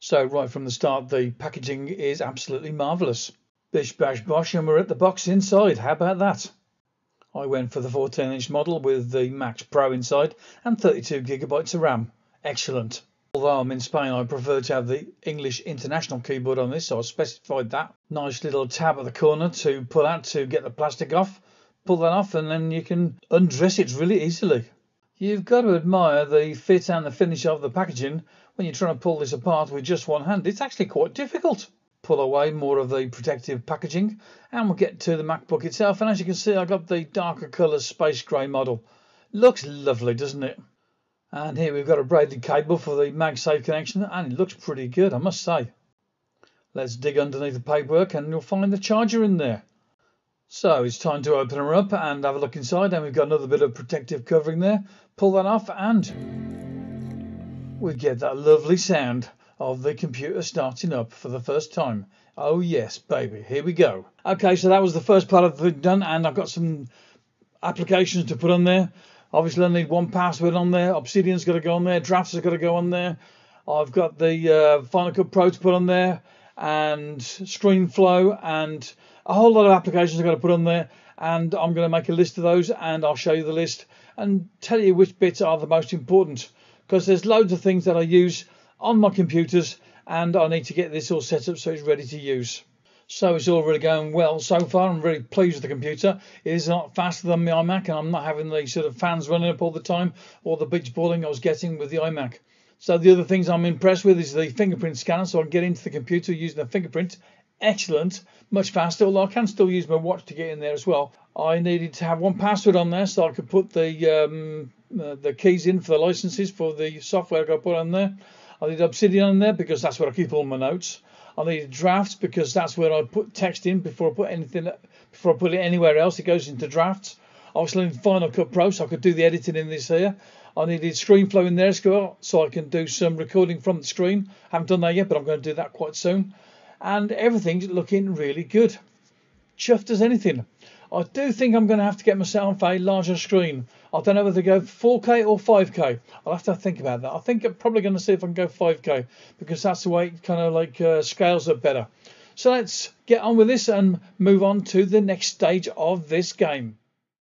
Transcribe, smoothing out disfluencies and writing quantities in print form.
So right from the start, the packaging is absolutely marvellous. Bish bash bosh, and we're at the box inside. How about that? I went for the 14-inch model with the MacBook Pro inside and 32GB of RAM. Excellent. Although I'm in Spain, I prefer to have the English International keyboard on this, so I specified that. Nice little tab at the corner to pull out to get the plastic off. Pull that off and then you can undress it really easily. You've got to admire the fit and the finish of the packaging when you're trying to pull this apart with just one hand. It's actually quite difficult. Pull away more of the protective packaging and we'll get to the MacBook itself, and as you can see, I got the darker colour space grey model. Looks lovely, doesn't it? And here we've got a braided cable for the Magsafe connection, and it looks pretty good, I must say. Let's dig underneath the paperwork and you'll find the charger in there. So it's time to open her up and have a look inside, and we've got another bit of protective covering there. Pull that off and we get that lovely sound of the computer starting up for the first time. Oh yes, baby, here we go. Okay, so that was the first part of the done, and I've got some applications to put on there. Obviously I need one password on there, Obsidian's got to go on there, Drafts has got to go on there. I've got the Final Cut Pro to put on there, and ScreenFlow, and a whole lot of applications I've got to put on there, and I'm going to make a list of those and I'll show you the list and tell you which bits are the most important, because there's loads of things that I use on my computers and I need to get this all set up so it's ready to use. So it's all really going well so far. I'm really pleased with the computer. It is a lot faster than my iMac, and I'm not having the sort of fans running up all the time or the beach balling I was getting with the iMac. So the other things I'm impressed with is the fingerprint scanner, so I can get into the computer using a fingerprint. Excellent, much faster, although I can still use my watch to get in there as well. I needed to have one password on there so I could put the keys in for the licenses for the software I got put on there. I need Obsidian on there because that's where I keep all my notes. I need Drafts because that's where I put text in before I put it anywhere else. It goes into Drafts. Obviously I need Final Cut Pro so I could do the editing in this here. I needed ScreenFlow in there as well so I can do some recording from the screen. Haven't done that yet, but I'm going to do that quite soon. And everything's looking really good. Chuffed as anything. I do think I'm going to have to get myself a larger screen. I don't know whether to go 4K or 5K. I'll have to think about that. I think I'm probably going to see if I can go 5K because that's the way it kind of like scales up better. So let's get on with this and move on to the next stage of this game.